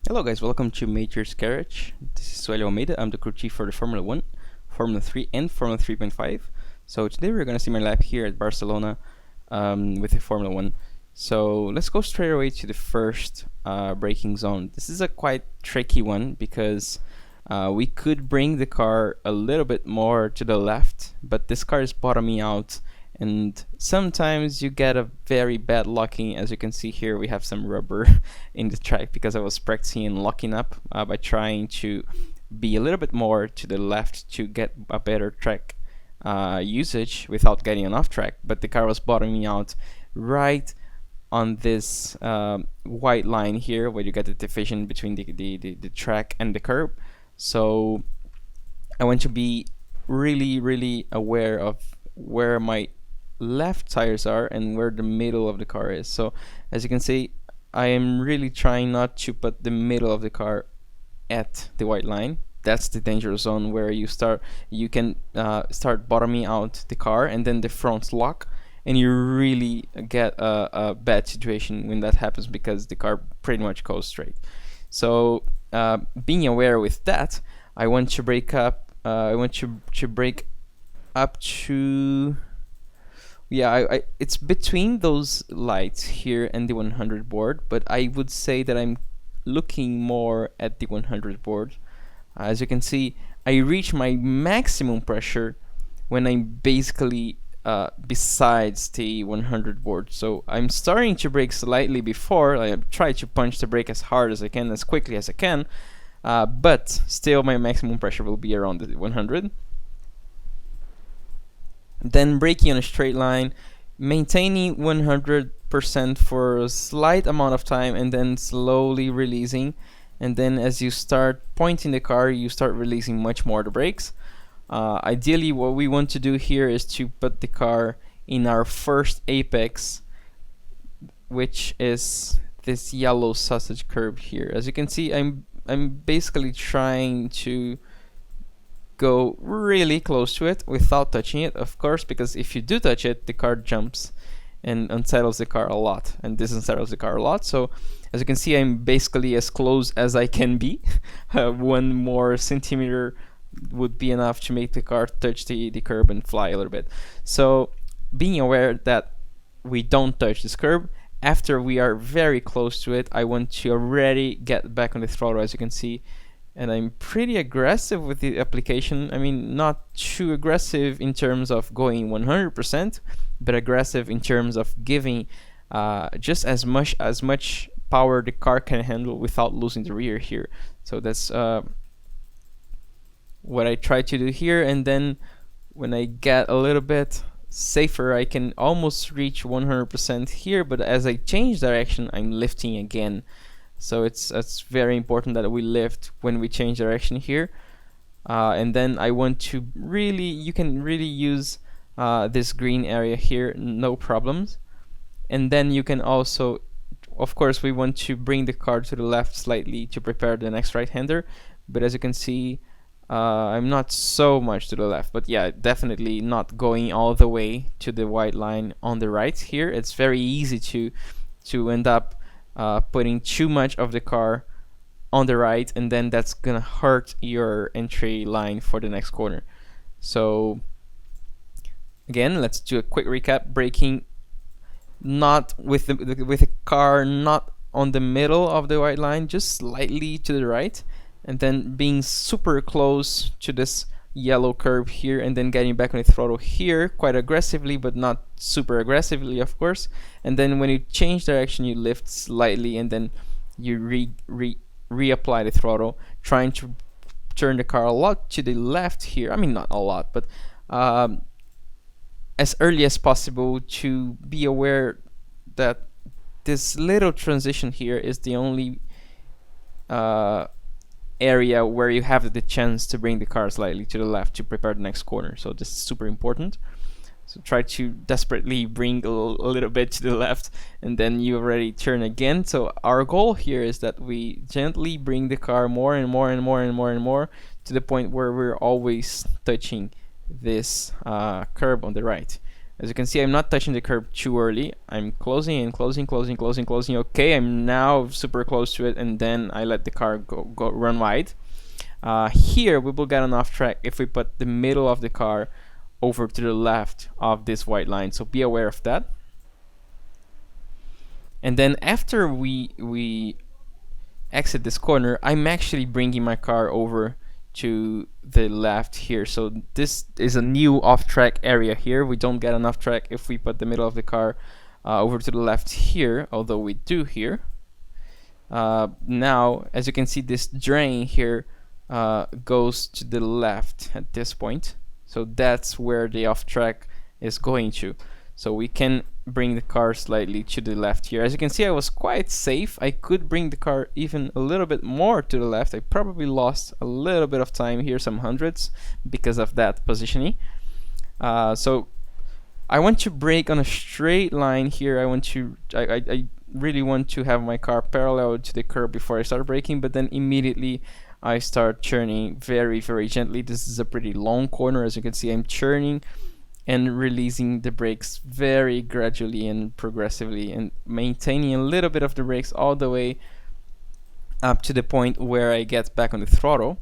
Hello guys, welcome to Major's Garage. This is Suellio. I'm the crew chief for the Formula 1, Formula 3 and Formula 3.5. So today we're going to see my lap here at Barcelona with the Formula 1. So let's go straight away to the first braking zone. This is a quite tricky one because we could bring the car a little bit more to the left, but this car is bottoming out and sometimes you get a very bad locking. As you can see here, we have some rubber in the track because I was practicing and locking up by trying to be a little bit more to the left to get a better track usage without getting an off track. But the car was bottoming out right on this white line here where you get the division between the track and the curb. So I want to be really aware of where my left tires are and where the middle of the car is. So as you can see, I am really trying not to put the middle of the car at the white line. That's the danger zone where you can start bottoming out the car and then the fronts lock, and you really get a bad situation when that happens because the car pretty much goes straight. So being aware with that, I want to break up. I want to break up to it's between those lights here and the 100 board, but I would say that I'm looking more at the 100 board. As you can see, I reach my maximum pressure when I'm basically besides the 100 board. So I'm starting to brake slightly before. I try to punch the brake as hard as I can, as quickly as I can, but still my maximum pressure will be around the 100. Then braking on a straight line, maintaining 100% for a slight amount of time and then slowly releasing. And then as you start pointing the car, you start releasing much more the brakes. Ideally, what we want to do here is to put the car in our first apex, which is this yellow sausage curve here. As you can see, I'm basically trying to go really close to it without touching it, of course, because if you do touch it, the car jumps and unsettles the car a lot and disunsettles the car a lot. So as you can see, I'm basically as close as I can be. One more centimeter would be enough to make the car touch the curb and fly a little bit. So being aware that we don't touch this curb, after we are very close to it, I want to already get back on the throttle, as you can see. And I'm pretty aggressive with the application. I mean, not too aggressive in terms of going 100%, but aggressive in terms of giving just as much power the car can handle without losing the rear here. So that's what I try to do here. And then when I get a little bit safer, I can almost reach 100% here. But as I change direction, I'm lifting again. So it's very important that we lift when we change direction here. And then I want to you can really use this green area here, no problems. And then you can also, of course, we want to bring the car to the left slightly to prepare the next right-hander. But as you can see, I'm not so much to the left. But yeah, definitely not going all the way to the white line on the right here. It's very easy to end up putting too much of the car on the right, and then that's gonna hurt your entry line for the next corner. So again, let's do a quick recap. Braking not with the car not on the middle of the white line, just slightly to the right, and then being super close to this yellow curve here, and then getting back on the throttle here quite aggressively, but not super aggressively, of course. And then when you change direction, you lift slightly, and then you reapply the throttle, trying to turn the car a lot to the left here. I mean, not a lot, but as early as possible, to be aware that this little transition here is the only area where you have the chance to bring the car slightly to the left to prepare the next corner. So this is super important. So try to desperately bring a little bit to the left, and then you already turn again. So our goal here is that we gently bring the car more and more to the point where we're always touching this curb on the right. As you can see, I'm not touching the curb too early. I'm closing and closing, closing, closing, closing. Okay, I'm now super close to it, and then I let the car go run wide. Here we will get an off track if we put the middle of the car over to the left of this white line, so be aware of that. And then after we exit this corner, I'm actually bringing my car over to the left here. So this is a new off-track area here. We don't get an off-track if we put the middle of the car over to the left here, although we do here. Now, as you can see, this drain here goes to the left at this point. So that's where the off-track is going to. So we can bring the car slightly to the left here. As you can see, I was quite safe. I could bring the car even a little bit more to the left. I probably lost a little bit of time here, some hundreds, because of that positioning. So I want to brake on a straight line here. I really want to have my car parallel to the curb before I start braking, but then immediately I start churning very, very gently. This is a pretty long corner. As you can see, I'm churning and releasing the brakes very gradually and progressively, and maintaining a little bit of the brakes all the way up to the point where I get back on the throttle.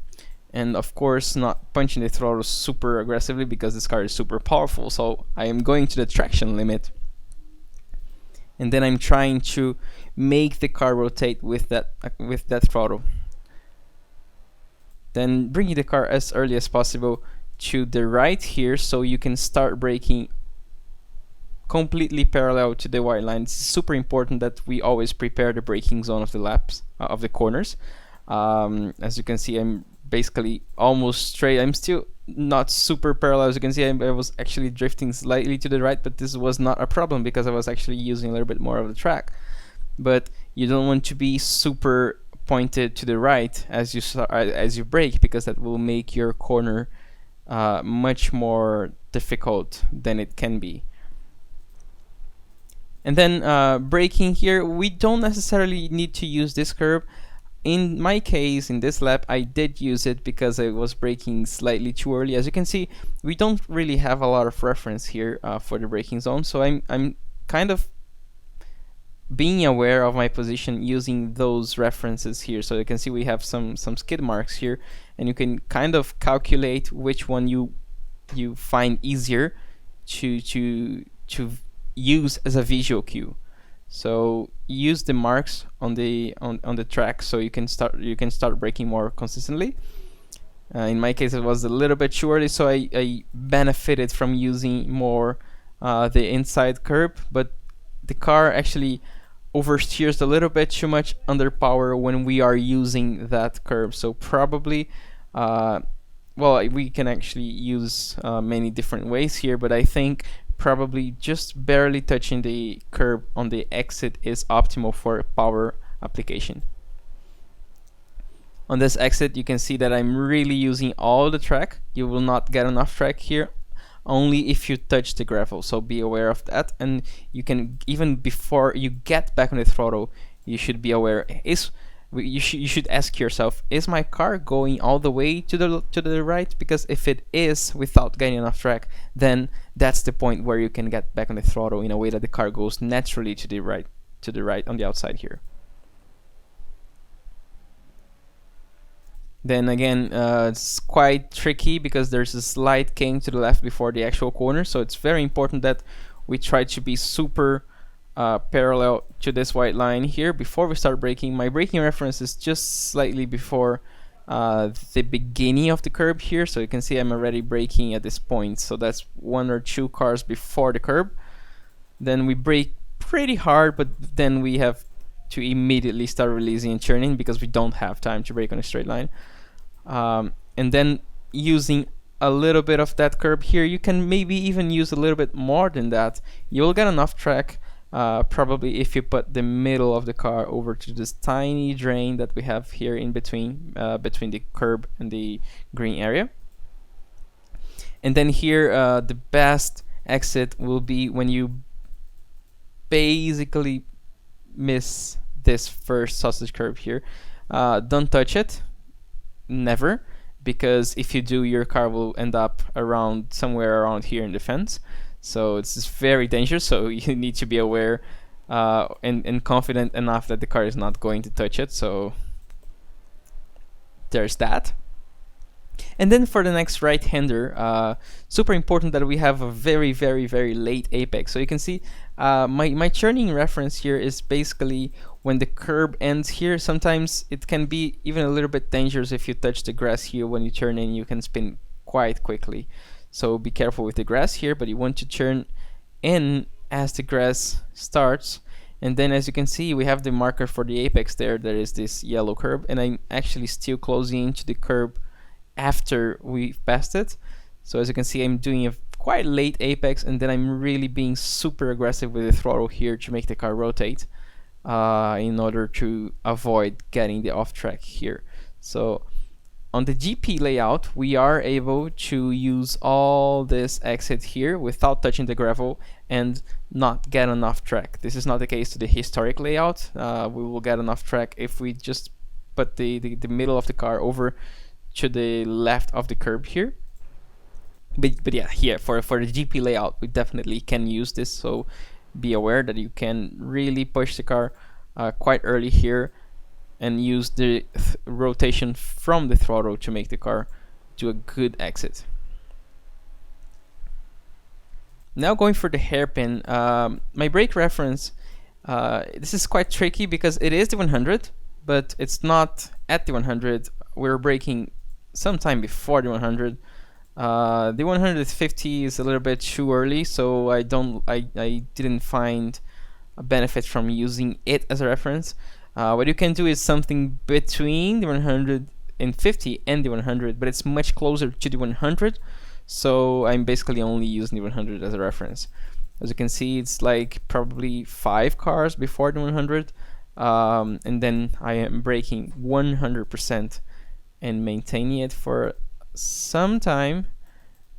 And of course, not punching the throttle super aggressively because this car is super powerful. So I am going to the traction limit, and then I'm trying to make the car rotate with that throttle. Then bringing the car as early as possible to the right here, so you can start braking completely parallel to the white line. It's super important that we always prepare the braking zone of the laps, of the corners. As you can see, I'm basically almost straight. I'm still not super parallel. As you can see, I was actually drifting slightly to the right, but this was not a problem because I was actually using a little bit more of the track. But you don't want to be super pointed to the right as you brake, because that will make your corner much more difficult than it can be. And then braking here, we don't necessarily need to use this curb. In my case, in this lap, I did use it because I was braking slightly too early. As you can see, we don't really have a lot of reference here for the braking zone, so I'm kind of being aware of my position using those references here. So you can see we have some skid marks here, and you can kind of calculate which one you find easier to use as a visual cue. So use the marks on the track so you can start braking more consistently. In my case, it was a little bit too early, so I benefited from using more the inside curb, but the car actually oversteers a little bit too much under power when we are using that curb. So probably, well, we can actually use many different ways here, but I think probably just barely touching the curb on the exit is optimal for power application. On this exit, you can see that I'm really using all the track. You will not get enough track here, only if you touch the gravel, so be aware of that. And you can, even before you get back on the throttle, you should be aware, you should ask yourself, is my car going all the way to the right? Because if it is, without getting enough track, then that's the point where you can get back on the throttle in a way that the car goes naturally to the right on the outside here. Then again, it's quite tricky because there's a slight cane to the left before the actual corner, so it's very important that we try to be super parallel to this white line here before we start braking. My braking reference is just slightly before the beginning of the curb here, so you can see I'm already braking at this point, so that's 1 or 2 cars before the curb. Then we brake pretty hard, but then we have to immediately start releasing and turning because we don't have time to brake on a straight line. And then using a little bit of that curb here, you can maybe even use a little bit more than that. You'll get enough track probably if you put the middle of the car over to this tiny drain that we have here in between the curb and the green area. And then here the best exit will be when you basically miss this first sausage curve here. Don't touch it, never, because if you do, your car will end up somewhere around here in the fence. So it's just very dangerous, so you need to be aware and confident enough that the car is not going to touch it. So there's that. And then for the next right-hander, super important that we have a very, very, very late apex. So you can see my turning reference here is basically when the curb ends here. Sometimes it can be even a little bit dangerous if you touch the grass here. When you turn in, you can spin quite quickly. So be careful with the grass here, but you want to turn in as the grass starts. And then as you can see, we have the marker for the apex there. There is this yellow curb, and I'm actually still closing into the curb after we've passed it. So as you can see, I'm doing a quite late apex, and then I'm really being super aggressive with the throttle here to make the car rotate in order to avoid getting the off track here. So on the GP layout, we are able to use all this exit here without touching the gravel and not get an off track. This is not the case to the historic layout. We will get an off track if we just put the middle of the car over to the left of the curb here. But yeah, here for the GP layout, we definitely can use this. So be aware that you can really push the car quite early here and use the rotation from the throttle to make the car do a good exit. Now going for the hairpin, my brake reference, this is quite tricky because it is the 100, but it's not at the 100. We're braking sometime before the 100. The 150 is a little bit too early, so I didn't find a benefit from using it as a reference. What you can do is something between the 150 and the 100, but it's much closer to the 100, so I'm basically only using the 100 as a reference. As you can see, it's like probably 5 cars before the 100, and then I am braking 100% and maintaining it for some time.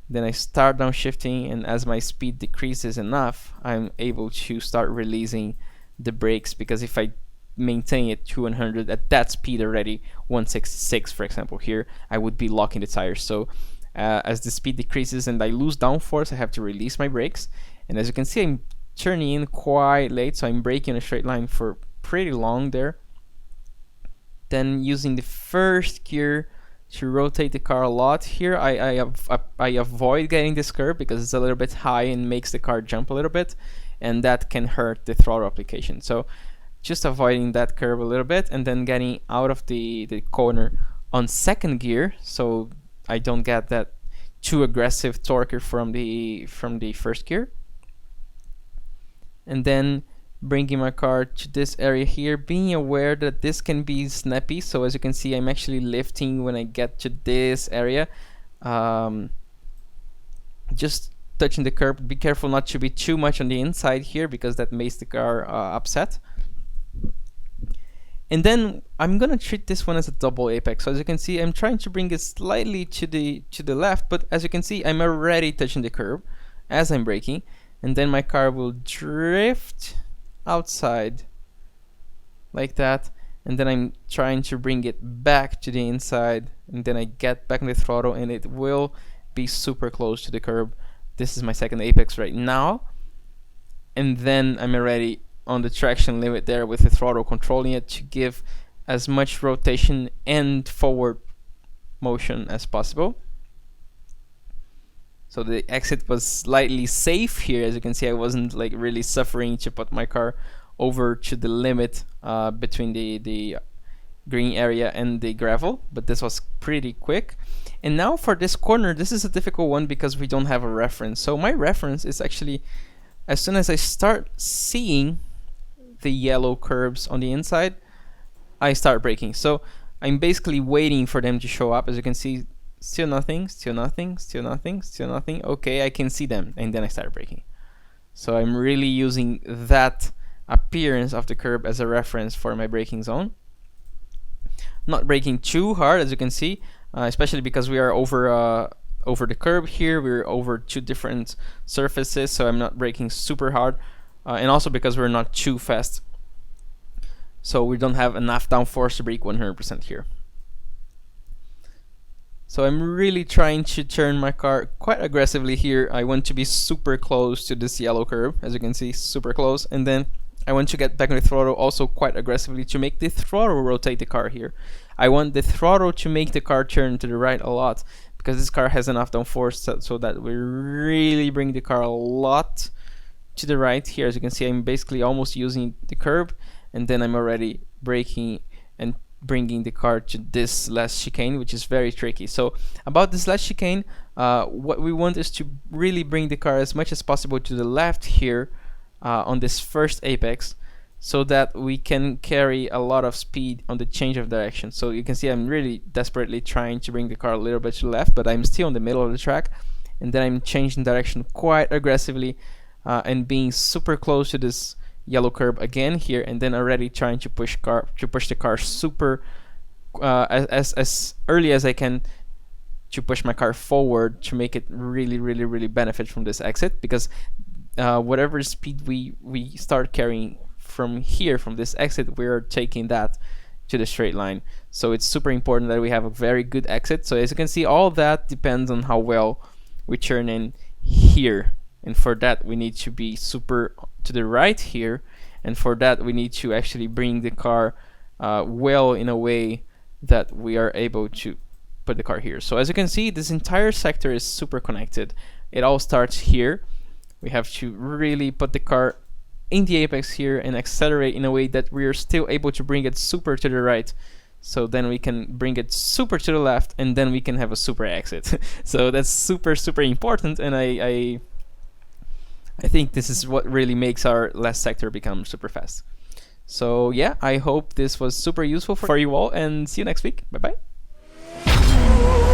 Then I start downshifting, and as my speed decreases enough, I'm able to start releasing the brakes, because if I maintain it to 100 at that speed already, 166 for example here, I would be locking the tires. So as the speed decreases and I lose downforce, I have to release my brakes. And as you can see, I'm turning in quite late, so I'm braking in a straight line for pretty long there. Then using the first gear to rotate the car a lot here, I avoid getting this curb because it's a little bit high and makes the car jump a little bit, and that can hurt the throttle application. So just avoiding that curve a little bit, and then getting out of the corner on second gear, so I don't get that too aggressive torque from the first gear. And then bringing my car to this area here, being aware that this can be snappy. So as you can see, I'm actually lifting when I get to this area, just touching the curb. Be careful not to be too much on the inside here, because that makes the car upset. And then I'm gonna treat this one as a double apex. So as you can see, I'm trying to bring it slightly to the left, but as you can see, I'm already touching the curb as I'm braking, and then my car will drift outside like that, and then I'm trying to bring it back to the inside, and then I get back on the throttle, and it will be super close to the curb. This is my second apex right now, and then I'm already on the traction limit there with the throttle controlling it to give as much rotation and forward motion as possible. So the exit was slightly safe here. As you can see, I wasn't like really suffering to put my car over to the limit between the green area and the gravel, but this was pretty quick. And now for this corner, this is a difficult one because we don't have a reference. So my reference is actually, as soon as I start seeing the yellow curves on the inside, I start braking. So I'm basically waiting for them to show up. As you can see, still nothing, still nothing, still nothing, still nothing. Okay, I can see them, and then I start braking. So I'm really using that appearance of the curb as a reference for my braking zone. Not braking too hard, as you can see, especially because we are over the curb here. We're over 2 different surfaces, so I'm not braking super hard. And also because we're not too fast, so we don't have enough downforce to brake 100% here. So I'm really trying to turn my car quite aggressively here. I want to be super close to this yellow curb, as you can see, super close. And then I want to get back on the throttle also quite aggressively to make the throttle rotate the car here. I want the throttle to make the car turn to the right a lot, because this car has enough downforce so that we really bring the car a lot to the right here. As you can see, I'm basically almost using the curb, and then I'm already braking and bringing the car to this last chicane, which is very tricky. So about this last chicane, what we want is to really bring the car as much as possible to the left here on this first apex, so that we can carry a lot of speed on the change of direction. So you can see I'm really desperately trying to bring the car a little bit to the left, but I'm still in the middle of the track, and then I'm changing direction quite aggressively and being super close to this yellow curb again here, and then already trying to push the car super as early as I can to push my car forward to make it really benefit from this exit, because whatever speed we start carrying from here, from this exit, we're taking that to the straight line. So it's super important that we have a very good exit. So as you can see, all that depends on how well we turn in here, and for that we need to be super to the right here, and for that we need to actually bring the car well in a way that we are able to put the car here. So as you can see, this entire sector is super connected. It all starts here. We have to really put the car in the apex here and accelerate in a way that we are still able to bring it super to the right, so then we can bring it super to the left, and then we can have a super exit. So that's super important, and I think this is what really makes our last sector become super fast. So yeah, I hope this was super useful for you all, and see you next week. Bye bye.